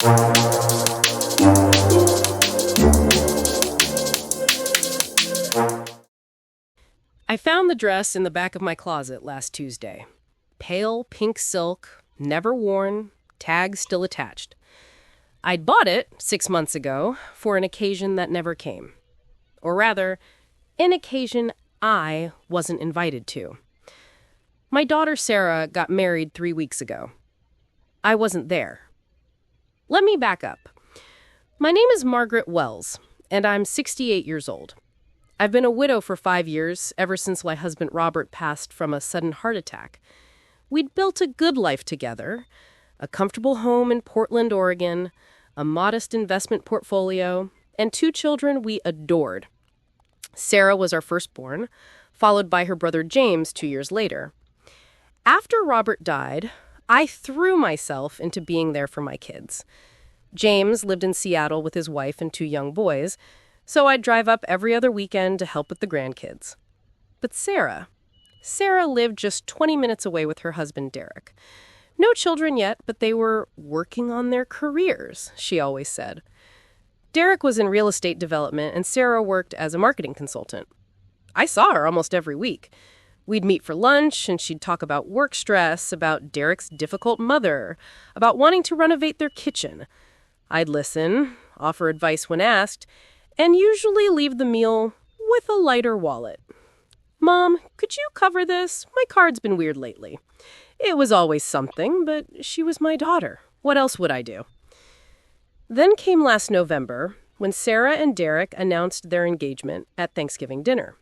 I found the dress in the back of my closet last Tuesday. Pale pink silk, never worn, tag still attached. I'd bought it 6 months ago for an occasion that never came. Or rather, an occasion I wasn't invited to. My daughter Sarah got married 3 weeks ago. I wasn't there. Let me back up. My name is Margaret Wells, and I'm 68 years old. I've been a widow for 5 years, ever since my husband Robert passed from a sudden heart attack. We'd built a good life together, a comfortable home in Portland, Oregon, a modest investment portfolio, and 2 children we adored. Sarah was our firstborn, followed by her brother James 2 years later. After Robert died, I threw myself into being there for my kids. James lived in Seattle with his wife and 2 young boys, so I'd drive up every other weekend to help with the grandkids. But Sarah lived just 20 minutes away with her husband Derek. No children yet, but they were working on their careers, she always said. Derek was in real estate development and Sarah worked as a marketing consultant. I saw her almost every week. We'd meet for lunch and she'd talk about work stress, about Derek's difficult mother, about wanting to renovate their kitchen. I'd listen, offer advice when asked, and usually leave the meal with a lighter wallet. "Mom, could you cover this? My card's been weird lately." It was always something, but she was my daughter. What else would I do? Then came last November, when Sarah and Derek announced their engagement at Thanksgiving dinner.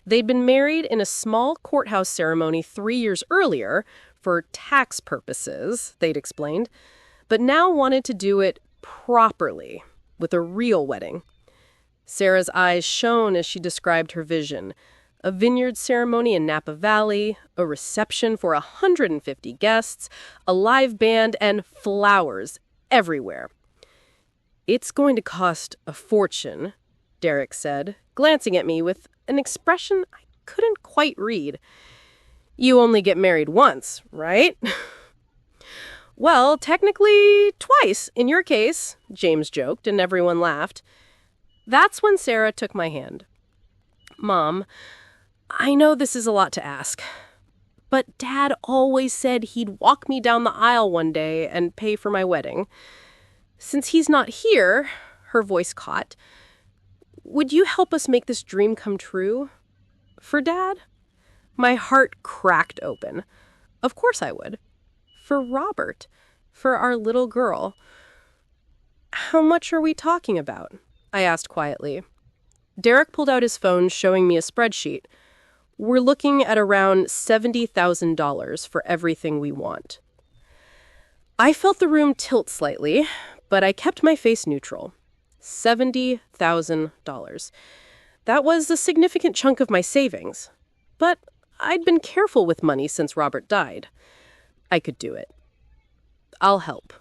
They'd been married in a small courthouse ceremony 3 years earlier for tax purposes, they'd explained, but now wanted to do it properly, with a real wedding. Sarah's eyes shone as she described her vision. A vineyard ceremony in Napa Valley, a reception for 150 guests, a live band, and flowers everywhere. "It's going to cost a fortune," Derek said, glancing at me with an expression I couldn't quite read. "You only get married once, right?" "Well, technically twice, in your case," James joked, and everyone laughed. That's when Sarah took my hand. "Mom, I know this is a lot to ask, but Dad always said he'd walk me down the aisle one day and pay for my wedding. Since he's not here," her voice caught, "would you help us make this dream come true? For Dad?" My heart cracked open. Of course I would. For Robert. For our little girl. "How much are we talking about?" I asked quietly. Derek pulled out his phone, showing me a spreadsheet. "We're looking at around $70,000 for everything we want." I felt the room tilt slightly, but I kept my face neutral. $70,000. That was a significant chunk of my savings. But I'd been careful with money since Robert died. I could do it. "I'll help.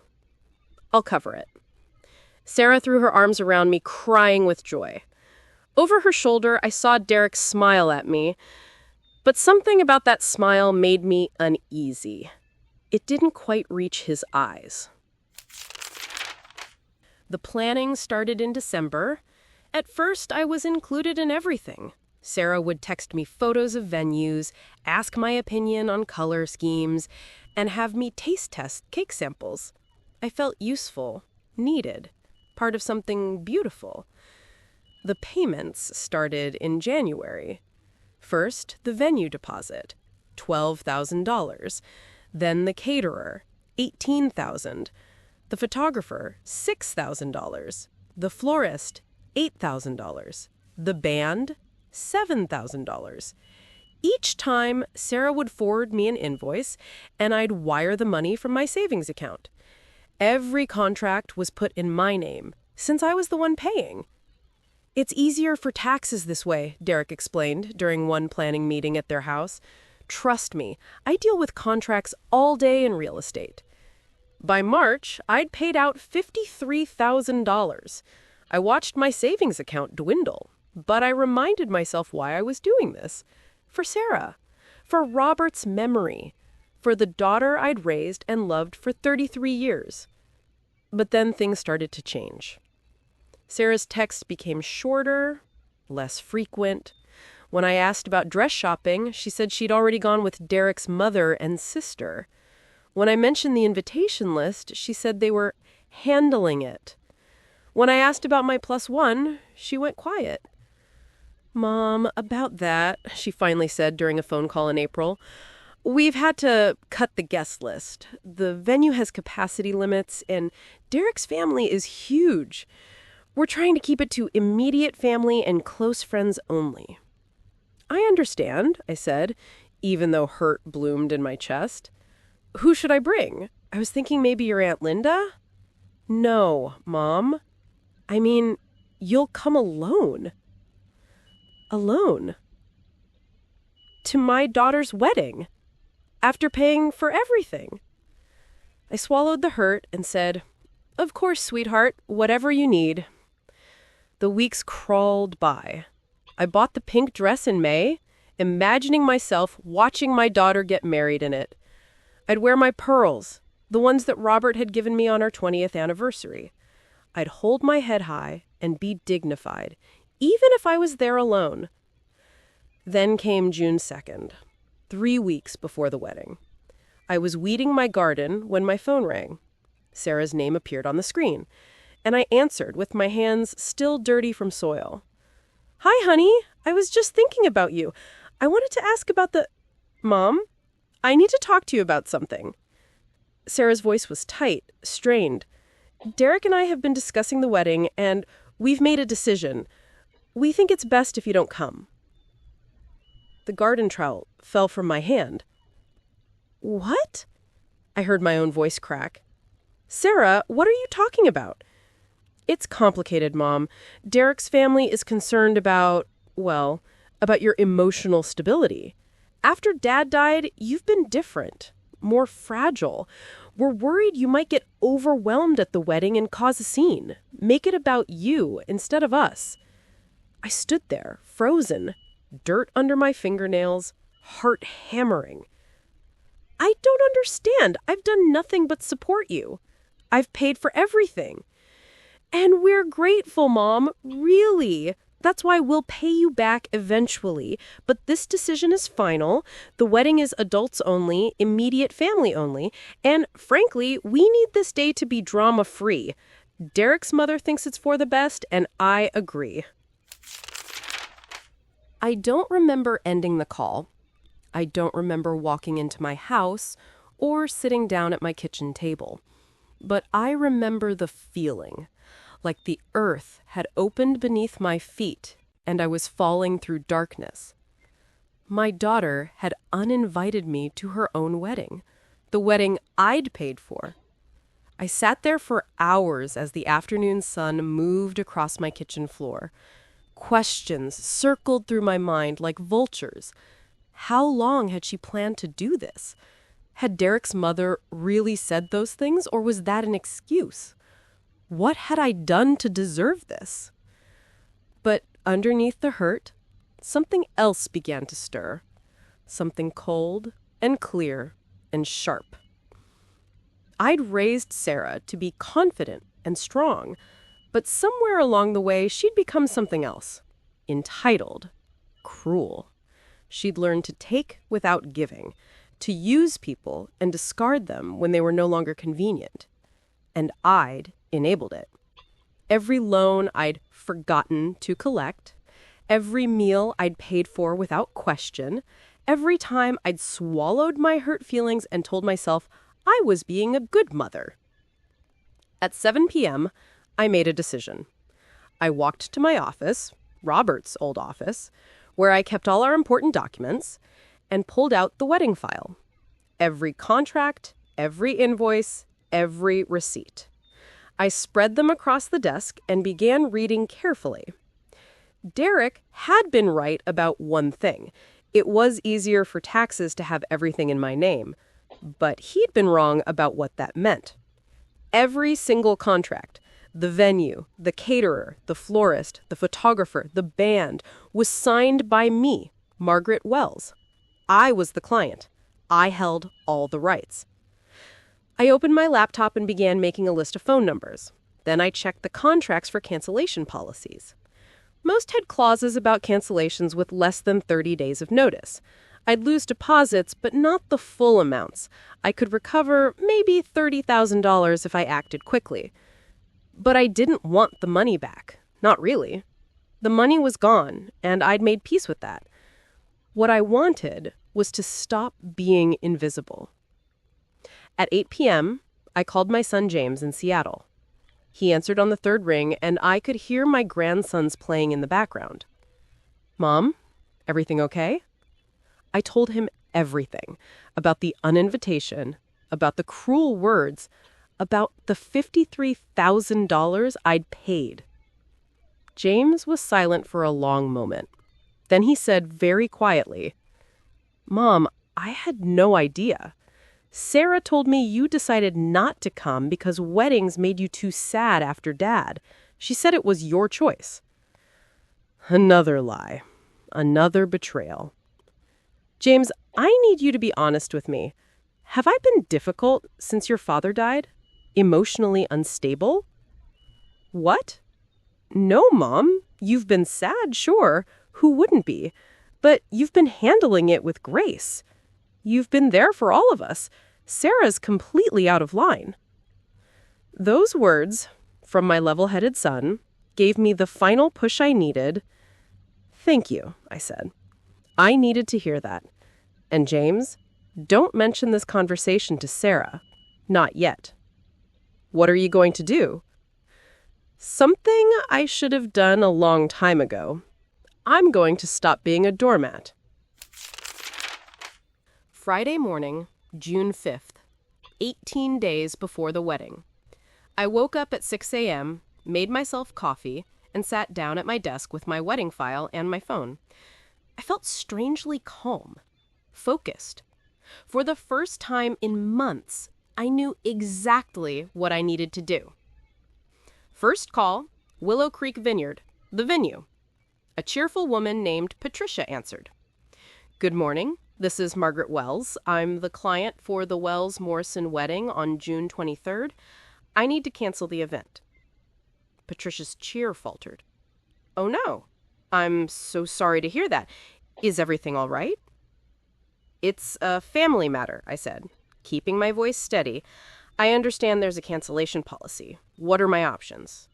I'll cover it." Sarah threw her arms around me, crying with joy. Over her shoulder, I saw Derek smile at me, but something about that smile made me uneasy. It didn't quite reach his eyes. The planning started in December. At first, I was included in everything. Sarah would text me photos of venues, ask my opinion on color schemes, and have me taste test cake samples. I felt useful, needed, part of something beautiful. The payments started in January. First, the venue deposit, $12,000. Then the caterer, $18,000. The photographer, $6,000. The florist, $8,000. The band, $7,000. Each time, Sarah would forward me an invoice, and I'd wire the money from my savings account. Every contract was put in my name, since I was the one paying. "It's easier for taxes this way," Derek explained during one planning meeting at their house. "Trust me, I deal with contracts all day in real estate." By March, I'd paid out $53,000. I watched my savings account dwindle, but I reminded myself why I was doing this. For Sarah. For Robert's memory. For the daughter I'd raised and loved for 33 years. But then things started to change. Sarah's texts became shorter, less frequent. When I asked about dress shopping, she said she'd already gone with Derek's mother and sister. When I mentioned the invitation list, she said they were handling it. When I asked about my +1, she went quiet. "Mom, about that," she finally said during a phone call in April. "We've had to cut the guest list. The venue has capacity limits, and Derek's family is huge. We're trying to keep it to immediate family and close friends only." "I understand," I said, even though hurt bloomed in my chest. "Who should I bring? I was thinking maybe your Aunt Linda?" "No, Mom. I mean, you'll come alone." "Alone? To my daughter's wedding? After paying for everything?" I swallowed the hurt and said, "Of course, sweetheart, whatever you need." The weeks crawled by. I bought the pink dress in May, imagining myself watching my daughter get married in it. I'd wear my pearls, the ones that Robert had given me on our 20th anniversary. I'd hold my head high and be dignified, even if I was there alone. Then came June 2nd, 3 weeks before the wedding. I was weeding my garden when my phone rang. Sarah's name appeared on the screen, and I answered with my hands still dirty from soil. "Hi, honey. I was just thinking about you. I wanted to ask about the—" "Mom, I need to talk to you about something." Sarah's voice was tight, strained. "Derek and I have been discussing the wedding, and we've made a decision. We think it's best if you don't come." The garden trowel fell from my hand. "What?" I heard my own voice crack. "Sarah, what are you talking about?" "It's complicated, Mom. Derek's family is concerned about your emotional stability. After Dad died, you've been different, more fragile. We're worried you might get overwhelmed at the wedding and cause a scene. Make it about you instead of us." I stood there, frozen, dirt under my fingernails, heart hammering. "I don't understand. I've done nothing but support you. I've paid for everything. And we're grateful, Mom, really. That's why we'll pay you back eventually. But this decision is final. The wedding is adults only, immediate family only. And frankly, we need this day to be drama-free. Derek's mother thinks it's for the best, and I agree." I don't remember ending the call. I don't remember walking into my house or sitting down at my kitchen table. But I remember the feeling, like the earth had opened beneath my feet and I was falling through darkness. My daughter had uninvited me to her own wedding, the wedding I'd paid for. I sat there for hours as the afternoon sun moved across my kitchen floor. Questions circled through my mind like vultures. How long had she planned to do this? Had Derek's mother really said those things, or was that an excuse? What had I done to deserve this? But underneath the hurt, something else began to stir. Something cold and clear and sharp. I'd raised Sarah to be confident and strong, but somewhere along the way, she'd become something else. Entitled. Cruel. She'd learned to take without giving, to use people and discard them when they were no longer convenient. And I'd enabled it. Every loan I'd forgotten to collect, every meal I'd paid for without question, every time I'd swallowed my hurt feelings and told myself I was being a good mother. At 7 p.m., I made a decision. I walked to my office, Robert's old office, where I kept all our important documents, and pulled out the wedding file. Every contract, every invoice, every receipt. I spread them across the desk and began reading carefully. Derek had been right about one thing. It was easier for taxes to have everything in my name, but he'd been wrong about what that meant. Every single contract, the venue, the caterer, the florist, the photographer, the band, was signed by me, Margaret Wells. I was the client. I held all the rights. I opened my laptop and began making a list of phone numbers. Then I checked the contracts for cancellation policies. Most had clauses about cancellations with less than 30 days of notice. I'd lose deposits, but not the full amounts. I could recover maybe $30,000 if I acted quickly. But I didn't want the money back. Not really. The money was gone, and I'd made peace with that. What I wanted was to stop being invisible. At 8 p.m., I called my son James in Seattle. He answered on the third ring, and I could hear my grandsons playing in the background. "Mom, everything okay?" I told him everything about the uninvitation, about the cruel words, about the $53,000 I'd paid. James was silent for a long moment. Then he said very quietly, "Mom, I had no idea. Sarah told me you decided not to come because weddings made you too sad after Dad. She said it was your choice." Another lie. Another betrayal. James, I need you to be honest with me. Have I been difficult since your father died? Emotionally unstable? What? No, Mom. You've been sad, sure. Who wouldn't be? But you've been handling it with grace. You've been there for all of us. Sarah's completely out of line. Those words, from my level-headed son, gave me the final push I needed. "Thank you," I said. I needed to hear that. And James, don't mention this conversation to Sarah. Not yet. What are you going to do? Something I should have done a long time ago. I'm going to stop being a doormat. Friday morning, June 5th, 18 days before the wedding. I woke up at 6 a.m., made myself coffee, and sat down at my desk with my wedding file and my phone. I felt strangely calm, focused. For the first time in months, I knew exactly what I needed to do. First call, Willow Creek Vineyard, the venue. A cheerful woman named Patricia answered. "Good morning. This is Margaret Wells. I'm the client for the Wells-Morrison wedding on June 23rd. I need to cancel the event." Patricia's cheer faltered. "Oh no. I'm so sorry to hear that. Is everything all right?" "It's a family matter," I said, keeping my voice steady. "I understand there's a cancellation policy. What are my options?"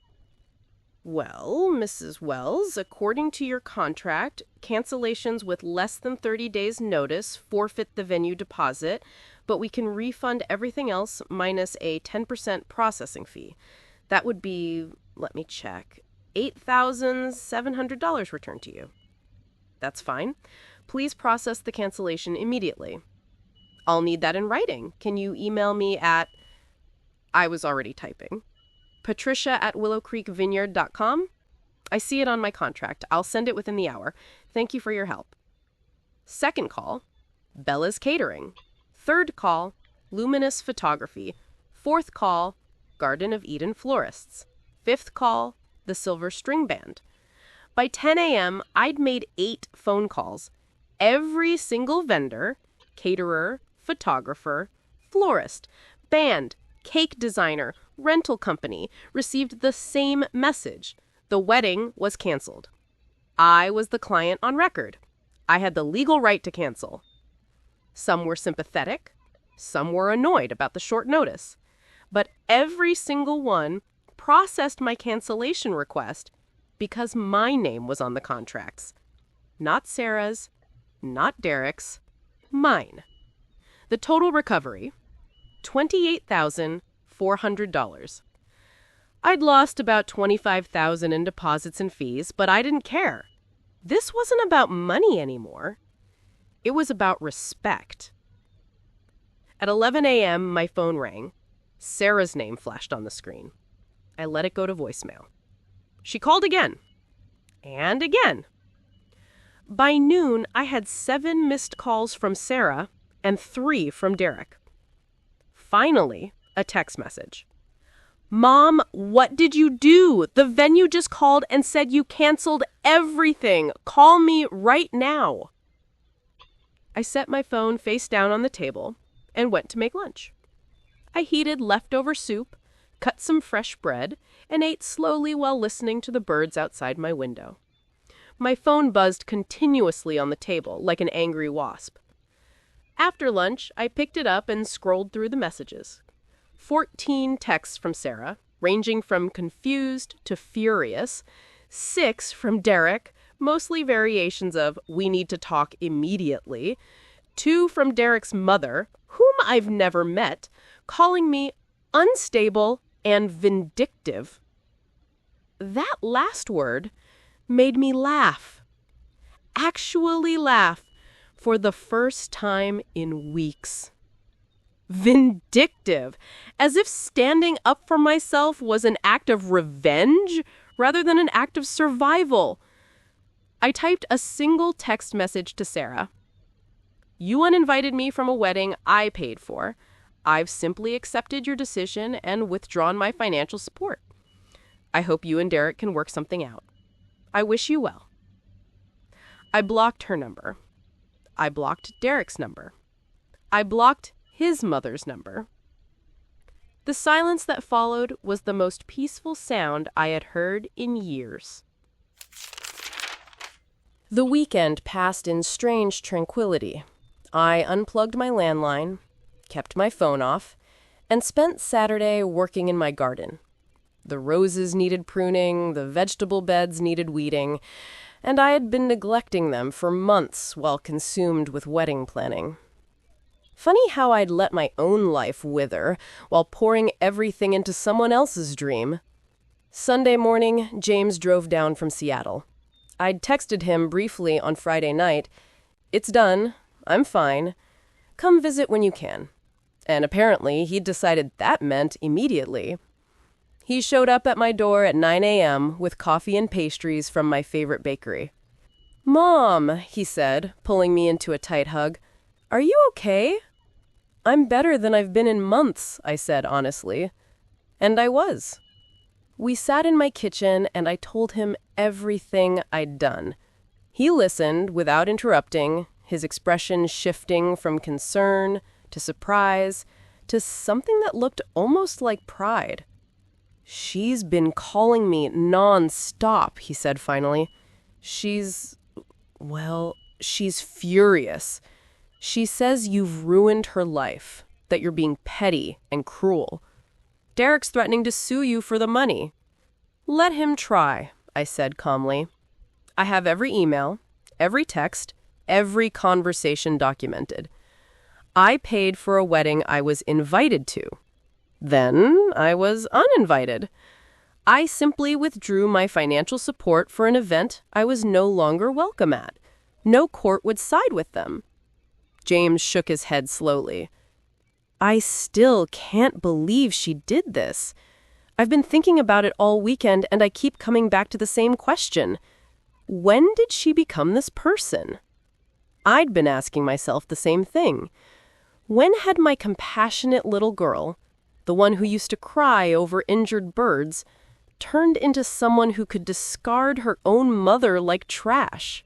"Well, Mrs. Wells, according to your contract, cancellations with less than 30 days' notice forfeit the venue deposit, but we can refund everything else minus a 10% processing fee. That would be, let me check, $8,700 returned to you." "That's fine. Please process the cancellation immediately." "I'll need that in writing. Can you email me at—" I was already typing. Patricia@willowcreekvineyard.com. "I see it on my contract. I'll send it within the hour. Thank you for your help." Second call, Bella's Catering. Third call, Luminous Photography. Fourth call, Garden of Eden Florists. Fifth call, the Silver String Band. By 10 a.m., I'd made 8 phone calls. Every single vendor, caterer, photographer, florist, band, cake designer, rental company received the same message. The wedding was canceled. I was the client on record. I had the legal right to cancel. Some were sympathetic. Some were annoyed about the short notice. But every single one processed my cancellation request because my name was on the contracts. Not Sarah's, not Derek's, mine. The total recovery, $28,400. I'd lost about $25,000 in deposits and fees, but I didn't care. This wasn't about money anymore. It was about respect. At 11 a.m., my phone rang. Sarah's name flashed on the screen. I let it go to voicemail. She called again. And again. By noon, I had 7 missed calls from Sarah and 3 from Derek. Finally, a text message. "Mom, what did you do? The venue just called and said you canceled everything. Call me right now." I set my phone face down on the table and went to make lunch. I heated leftover soup, cut some fresh bread, and ate slowly while listening to the birds outside my window. My phone buzzed continuously on the table, like an angry wasp. After lunch, I picked it up and scrolled through the messages. 14 texts from Sarah, ranging from confused to furious. 6 from Derek, mostly variations of "we need to talk immediately." 2 from Derek's mother, whom I've never met, calling me unstable and vindictive. That last word made me laugh. Actually laugh for the first time in weeks. Vindictive, as if standing up for myself was an act of revenge rather than an act of survival. I typed a single text message to Sarah. "You uninvited me from a wedding I paid for. I've simply accepted your decision and withdrawn my financial support. I hope you and Derek can work something out. I wish you well." I blocked her number. I blocked Derek's number. I blocked his mother's number. The silence that followed was the most peaceful sound I had heard in years. The weekend passed in strange tranquility. I unplugged my landline, kept my phone off, and spent Saturday working in my garden. The roses needed pruning, the vegetable beds needed weeding, and I had been neglecting them for months while consumed with wedding planning. Funny how I'd let my own life wither while pouring everything into someone else's dream. Sunday morning, James drove down from Seattle. I'd texted him briefly on Friday night, "It's done. I'm fine. Come visit when you can." And apparently, he'd decided that meant immediately. He showed up at my door at 9 a.m. with coffee and pastries from my favorite bakery. "Mom," he said, pulling me into a tight hug, "are you okay?" "I'm better than I've been in months," I said honestly. And I was. We sat in my kitchen and I told him everything I'd done. He listened without interrupting, his expression shifting from concern to surprise to something that looked almost like pride. "She's been calling me non-stop," he said finally. She's furious. She says you've ruined her life, that you're being petty and cruel. Derek's threatening to sue you for the money." "Let him try," I said calmly. "I have every email, every text, every conversation documented. I paid for a wedding I was invited to. Then I was uninvited. I simply withdrew my financial support for an event I was no longer welcome at. No court would side with them." James shook his head slowly. "I still can't believe she did this. I've been thinking about it all weekend and I keep coming back to the same question. When did she become this person?" I'd been asking myself the same thing. When had my compassionate little girl, the one who used to cry over injured birds, turned into someone who could discard her own mother like trash?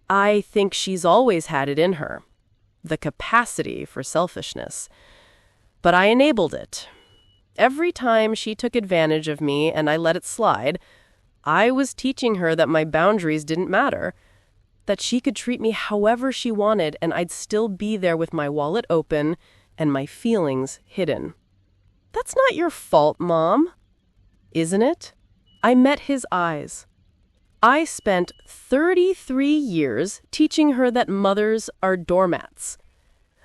I think she's always had it in her, the capacity for selfishness. But I enabled it. Every time she took advantage of me and I let it slide, I was teaching her that my boundaries didn't matter, that she could treat me however she wanted and I'd still be there with my wallet open and my feelings hidden. "That's not your fault, Mom." "Isn't it?" I met his eyes. I spent 33 years teaching her that mothers are doormats,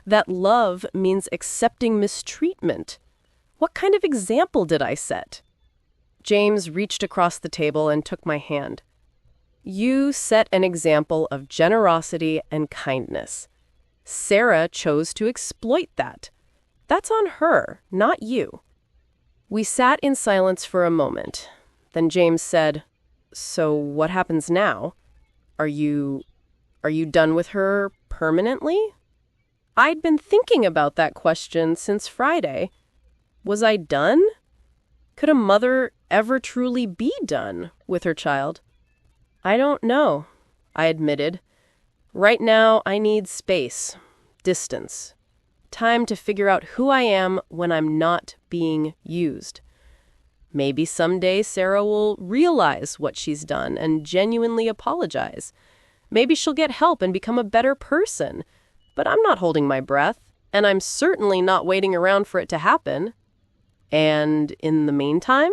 that love means accepting mistreatment. What kind of example did I set? James reached across the table and took my hand. "You set an example of generosity and kindness. Sarah chose to exploit that. That's on her, not you." We sat in silence for a moment. Then James said, "So what happens now? Are you done with her permanently?" I'd been thinking about that question since Friday. Was I done? Could a mother ever truly be done with her child? "I don't know," I admitted. "Right now, I need space, distance, Time to figure out who I am when I'm not being used. Maybe someday Sarah will realize what she's done and genuinely apologize. Maybe she'll get help and become a better person. But I'm not holding my breath, and I'm certainly not waiting around for it to happen. And in the meantime?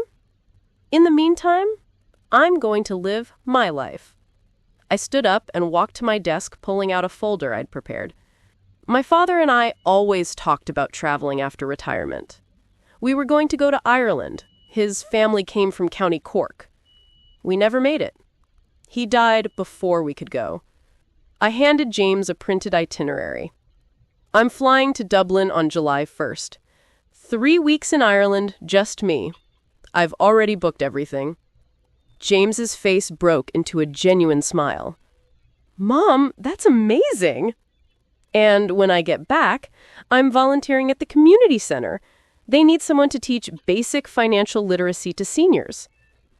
I'm going to live my life. I stood up and walked to my desk, pulling out a folder I'd prepared. My father and I always talked about traveling after retirement. We were going to go to Ireland. His family came from County Cork. We never made it. He died before we could go. I handed James a printed itinerary. I'm flying to Dublin on July 1st. 3 weeks in Ireland, just me. I've already booked everything. James's face broke into a genuine smile. Mom, that's amazing! And when I get back, I'm volunteering at the community center. They need someone to teach basic financial literacy to seniors,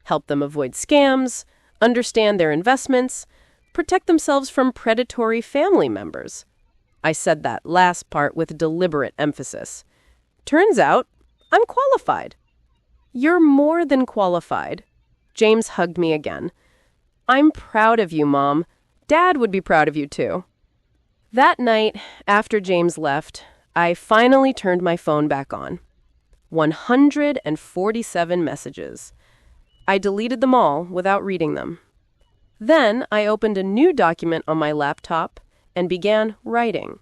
help them avoid scams, understand their investments, protect themselves from predatory family members. I said that last part with deliberate emphasis. Turns out, I'm qualified. You're more than qualified. James hugged me again. I'm proud of you, Mom. Dad would be proud of you, too. That night, after James left, I finally turned my phone back on. 147 messages. I deleted them all without reading them. Then I opened a new document on my laptop and began writing.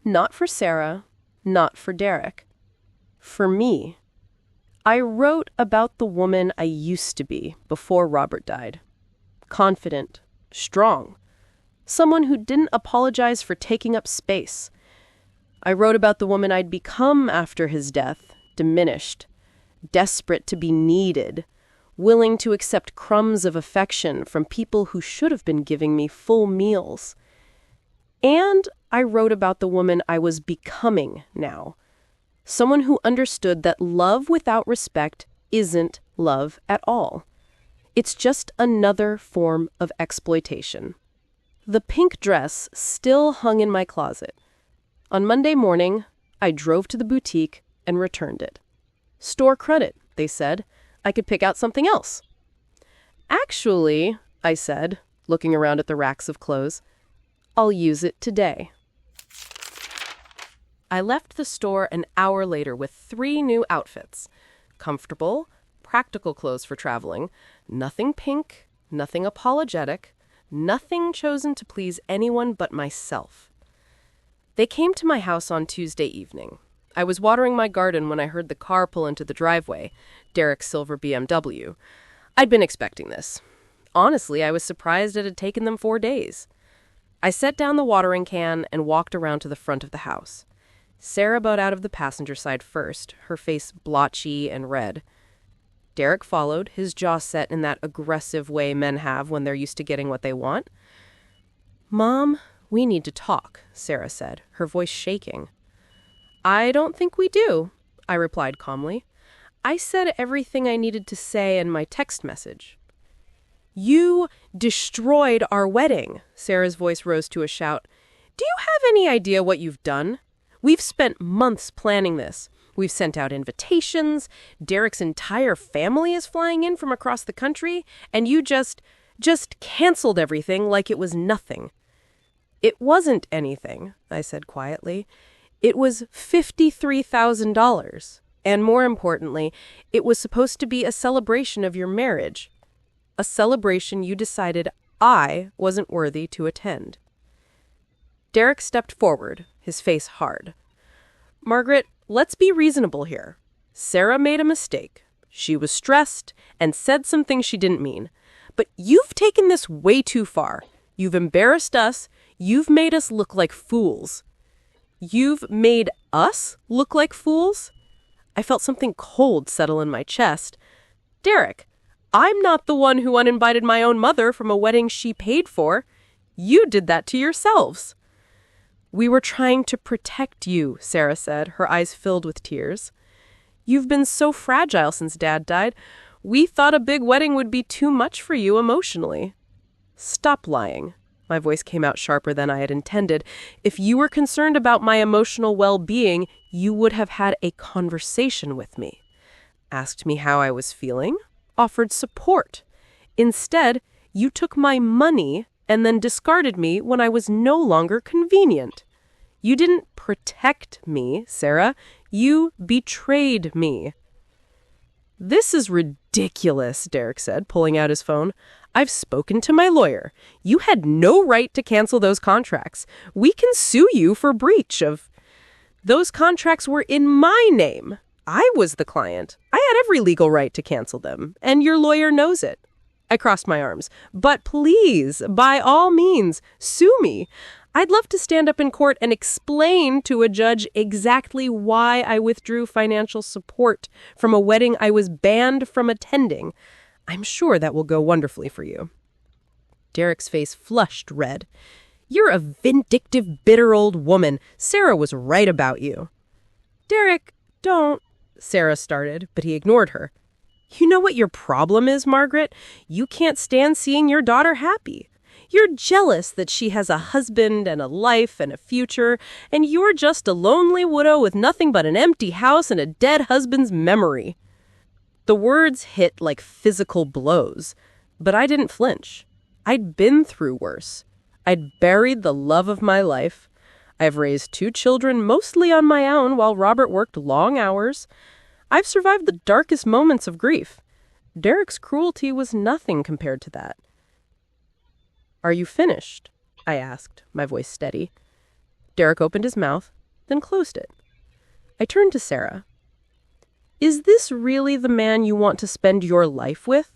Not for Sarah, not for Derek. For me. I wrote about the woman I used to be before Robert died. Confident, strong. Someone who didn't apologize for taking up space. I wrote about the woman I'd become after his death, diminished, desperate to be needed, willing to accept crumbs of affection from people who should have been giving me full meals. And I wrote about the woman I was becoming now. Someone who understood that love without respect isn't love at all. It's just another form of exploitation. The pink dress still hung in my closet. On Monday morning, I drove to the boutique and returned it. Store credit, they said. I could pick out something else. Actually, I said, looking around at the racks of clothes, I'll use it today. I left the store an hour later with 3 new outfits. Comfortable, practical clothes for traveling. Nothing pink, nothing apologetic, nothing chosen to please anyone but myself. They came to my house on Tuesday evening. I was watering my garden when I heard the car pull into the driveway, Derek's silver BMW. I'd been expecting this. Honestly, I was surprised it had taken them 4 days. I set down the watering can and walked around to the front of the house. Sarah bowed out of the passenger side first, her face blotchy and red. Derek followed, his jaw set in that aggressive way men have when they're used to getting what they want. Mom, we need to talk, Sarah said, her voice shaking. I don't think we do, I replied calmly. I said everything I needed to say in my text message. You destroyed our wedding, Sarah's voice rose to a shout. Do you have any idea what you've done? We've spent months planning this. We've sent out invitations. Derek's entire family is flying in from across the country, and you just canceled everything like it was nothing. It wasn't anything, I said quietly. It was $53,000. And more importantly, it was supposed to be a celebration of your marriage. A celebration you decided I wasn't worthy to attend. Derek stepped forward, his face hard. Margaret, let's be reasonable here. Sarah made a mistake. She was stressed and said some things she didn't mean. But you've taken this way too far. You've embarrassed us. You've made us look like fools. You've made us look like fools? I felt something cold settle in my chest. Derek, I'm not the one who uninvited my own mother from a wedding she paid for. You did that to yourselves. We were trying to protect you, Sarah said, her eyes filled with tears. You've been so fragile since Dad died. We thought a big wedding would be too much for you emotionally. Stop lying. My voice came out sharper than I had intended. If you were concerned about my emotional well-being, you would have had a conversation with me. Asked me how I was feeling, offered support. Instead, you took my money and then discarded me when I was no longer convenient. You didn't protect me, Sarah. You betrayed me. This is ridiculous, Derek said, pulling out his phone. I've spoken to my lawyer. You had no right to cancel those contracts. We can sue you for breach of... Those contracts were in my name. I was the client. I had every legal right to cancel them, and your lawyer knows it. I crossed my arms. But please, by all means, sue me. I'd love to stand up in court and explain to a judge exactly why I withdrew financial support from a wedding I was banned from attending. I'm sure that will go wonderfully for you. Derek's face flushed red. You're a vindictive, bitter old woman. Sarah was right about you. Derek, don't, Sarah started, but he ignored her. You know what your problem is, Margaret? You can't stand seeing your daughter happy. You're jealous that she has a husband and a life and a future, and you're just a lonely widow with nothing but an empty house and a dead husband's memory. The words hit like physical blows, but I didn't flinch. I'd been through worse. I'd buried the love of my life. I've raised 2 children mostly on my own while Robert worked long hours. I've survived the darkest moments of grief. Derek's cruelty was nothing compared to that. Are you finished? I asked, my voice steady. Derek opened his mouth, then closed it. I turned to Sarah. Is this really the man you want to spend your life with?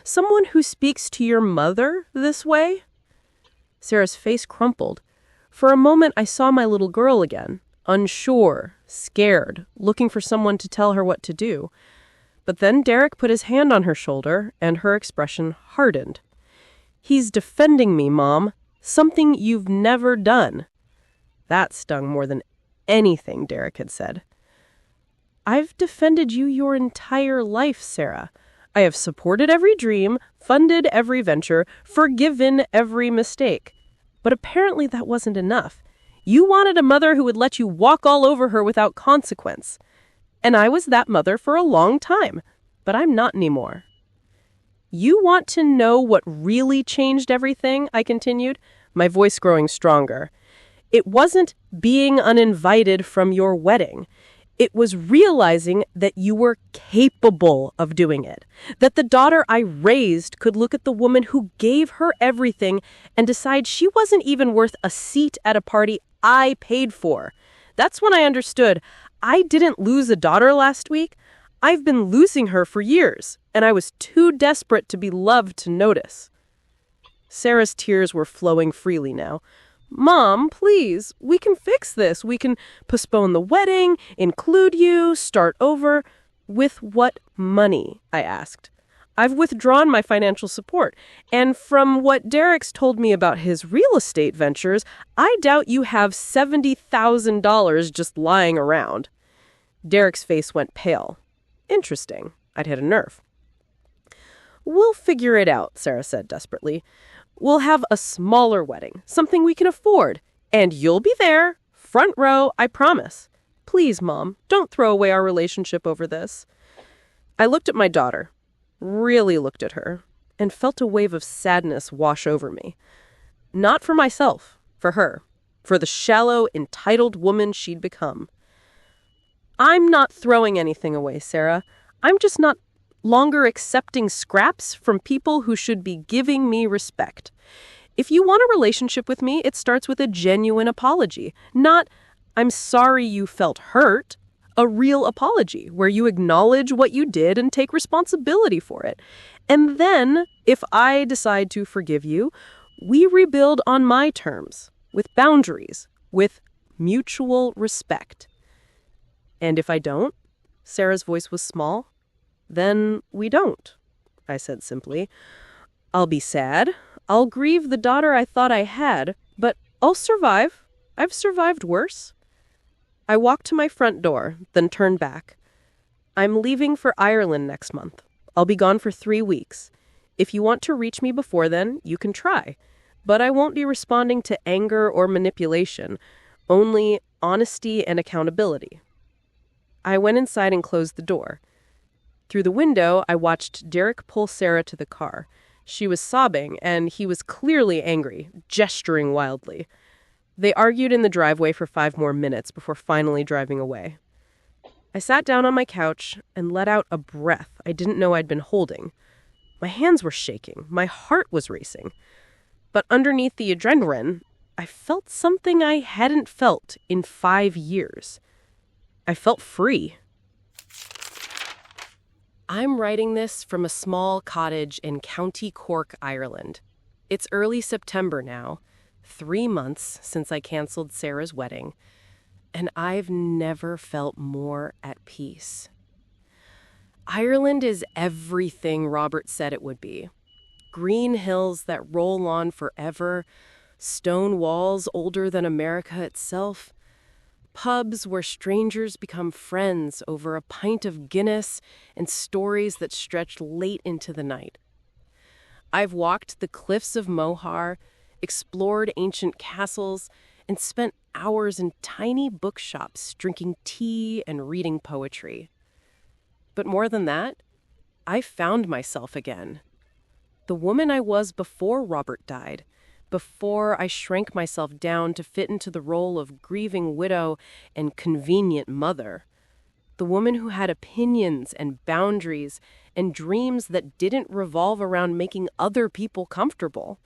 Someone who speaks to your mother this way? Sarah's face crumpled. For a moment, I saw my little girl again, unsure, scared, looking for someone to tell her what to do. But then Derek put his hand on her shoulder, and her expression hardened. He's defending me, Mom. Something you've never done. That stung more than anything Derek had said. I've defended you your entire life, Sarah. I have supported every dream, funded every venture, forgiven every mistake. But apparently that wasn't enough. You wanted a mother who would let you walk all over her without consequence. And I was that mother for a long time, but I'm not anymore. You want to know what really changed everything? I continued, my voice growing stronger. It wasn't being uninvited from your wedding. It was realizing that you were capable of doing it. That the daughter I raised could look at the woman who gave her everything and decide she wasn't even worth a seat at a party I paid for. That's when I understood I didn't lose a daughter last week. I've been losing her for years, and I was too desperate to be loved to notice. Sarah's tears were flowing freely now. Mom, please, we can fix this. We can postpone the wedding, include you, start over. With what money? I asked. I've withdrawn my financial support, and from what Derek's told me about his real estate ventures, I doubt you have $70,000 just lying around. Derek's face went pale. Interesting. I'd hit a nerve. We'll figure it out, Sarah said desperately. We'll have a smaller wedding, something we can afford. And you'll be there, front row, I promise. Please, Mom, don't throw away our relationship over this. I looked at my daughter, really looked at her, and felt a wave of sadness wash over me. Not for myself, for her, for the shallow, entitled woman she'd become. I'm not throwing anything away, Sarah. I'm just not longer accepting scraps from people who should be giving me respect. If you want a relationship with me, it starts with a genuine apology, not, I'm sorry you felt hurt, a real apology where you acknowledge what you did and take responsibility for it. And then, if I decide to forgive you, we rebuild on my terms, with boundaries, with mutual respect. And if I don't, Sarah's voice was small, then we don't, I said simply. I'll be sad. I'll grieve the daughter I thought I had, but I'll survive. I've survived worse. I walked to my front door, then turned back. I'm leaving for Ireland next month. I'll be gone for 3 weeks. If you want to reach me before then, you can try. But I won't be responding to anger or manipulation, only honesty and accountability. I went inside and closed the door. Through the window, I watched Derek pull Sarah to the car. She was sobbing, and he was clearly angry, gesturing wildly. They argued in the driveway for 5 more minutes before finally driving away. I sat down on my couch and let out a breath I didn't know I'd been holding. My hands were shaking. My heart was racing. But underneath the adrenaline, I felt something I hadn't felt in 5 years. I felt free. I'm writing this from a small cottage in County Cork, Ireland. It's early September now, 3 months since I canceled Sarah's wedding, and I've never felt more at peace. Ireland is everything Robert said it would be. Green hills that roll on forever, stone walls older than America itself, pubs where strangers become friends over a pint of Guinness and stories that stretch late into the night. I've walked the cliffs of Moher, explored ancient castles, and spent hours in tiny bookshops drinking tea and reading poetry. But more than that, I found myself again. The woman I was before Robert died, before I shrank myself down to fit into the role of grieving widow and convenient mother. The woman who had opinions and boundaries and dreams that didn't revolve around making other people comfortable.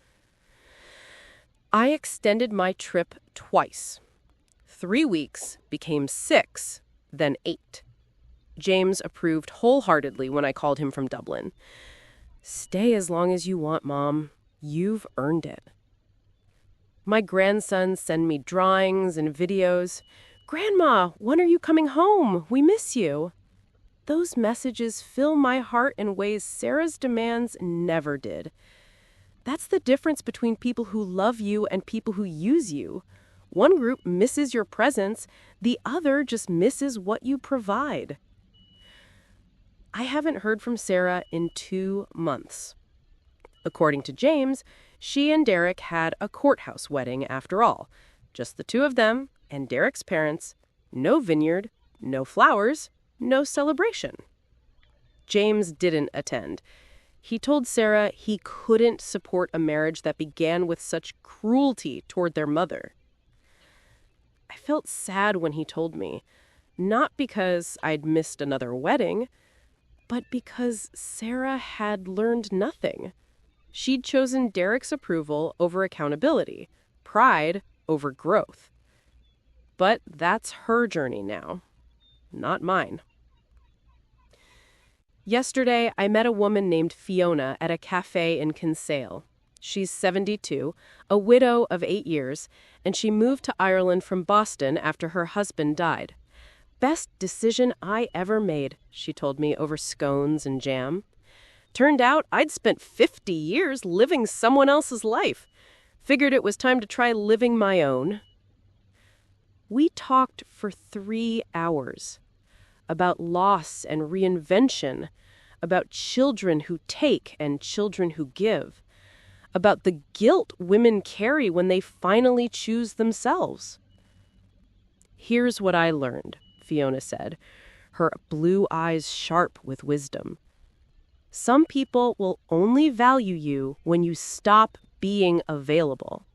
I extended my trip twice. 3 weeks became 6, then 8. James approved wholeheartedly when I called him from Dublin. "Stay as long as you want, Mom. You've earned it." My grandsons send me drawings and videos. "Grandma, when are you coming home? We miss you." Those messages fill my heart in ways Sarah's demands never did. That's the difference between people who love you and people who use you. One group misses your presence, the other just misses what you provide. I haven't heard from Sarah in 2 months. According to James, she and Derek had a courthouse wedding after all. Just the 2 of them and Derek's parents, no vineyard, no flowers, no celebration. James didn't attend. He told Sarah he couldn't support a marriage that began with such cruelty toward their mother. I felt sad when he told me, not because I'd missed another wedding, but because Sarah had learned nothing. She'd chosen Derek's approval over accountability, pride over growth. But that's her journey now, not mine. Yesterday, I met a woman named Fiona at a cafe in Kinsale. She's 72, a widow of 8 years, and she moved to Ireland from Boston after her husband died. "Best decision I ever made," she told me over scones and jam. "Turned out I'd spent 50 years living someone else's life. Figured it was time to try living my own." We talked for 3 hours about loss and reinvention, about children who take and children who give, about the guilt women carry when they finally choose themselves. "Here's what I learned," Fiona said, her blue eyes sharp with wisdom. "Some people will only value you when you stop being available.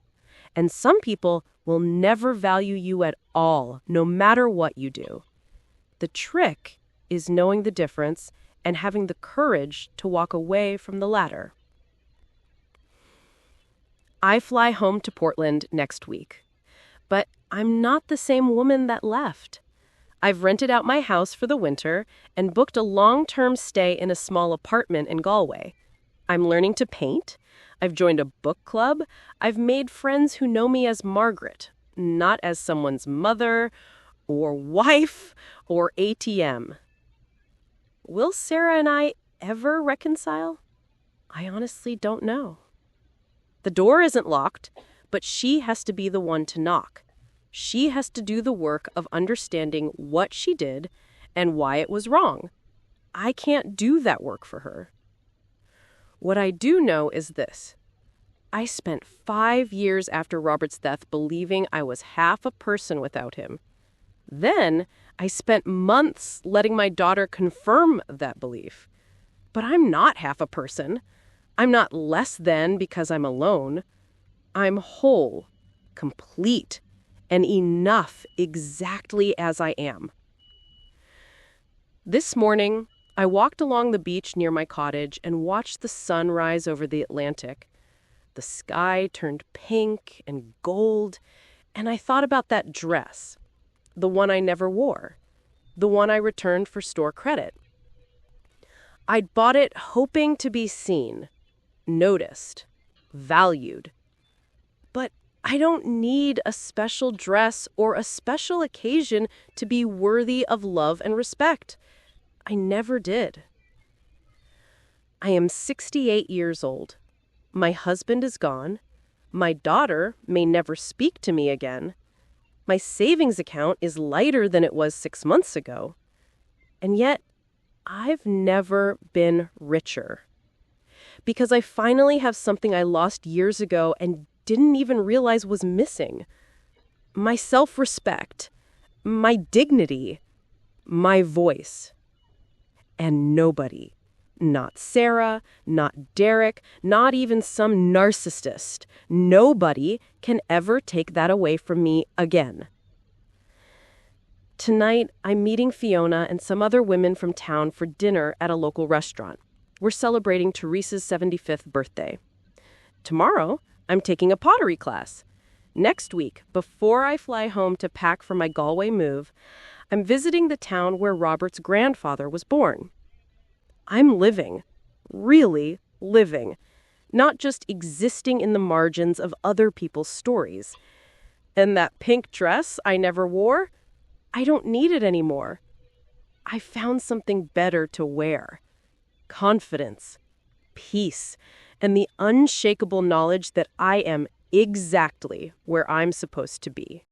And some people will never value you at all, no matter what you do. The trick is knowing the difference and having the courage to walk away from the latter." I fly home to Portland next week. But I'm not the same woman that left. I've rented out my house for the winter and booked a long-term stay in a small apartment in Galway. I'm learning to paint. I've joined a book club. I've made friends who know me as Margaret, not as someone's mother or wife or ATM. Will Sarah and I ever reconcile? I honestly don't know. The door isn't locked, but she has to be the one to knock. She has to do the work of understanding what she did and why it was wrong. I can't do that work for her. What I do know is this. I spent 5 years after Robert's death believing I was half a person without him. Then I spent months letting my daughter confirm that belief. But I'm not half a person. I'm not less than because I'm alone. I'm whole, complete, and enough exactly as I am. This morning, I walked along the beach near my cottage and watched the sun rise over the Atlantic. The sky turned pink and gold, and I thought about that dress, the one I never wore, the one I returned for store credit. I'd bought it hoping to be seen, noticed, valued. But I don't need a special dress or a special occasion to be worthy of love and respect. I never did. I am 68 years old. My husband is gone. My daughter may never speak to me again. My savings account is lighter than it was 6 months ago. And yet, I've never been richer. Because I finally have something I lost years ago and didn't even realize was missing. My self-respect, my dignity, my voice. And nobody, not Sarah, not Derek, not even some narcissist, nobody can ever take that away from me again. Tonight, I'm meeting Fiona and some other women from town for dinner at a local restaurant. We're celebrating Teresa's 75th birthday. Tomorrow, I'm taking a pottery class. Next week, before I fly home to pack for my Galway move, I'm visiting the town where Robert's grandfather was born. I'm living, really living, not just existing in the margins of other people's stories. And that pink dress I never wore, I don't need it anymore. I found something better to wear. Confidence, peace, and the unshakable knowledge that I am exactly where I'm supposed to be.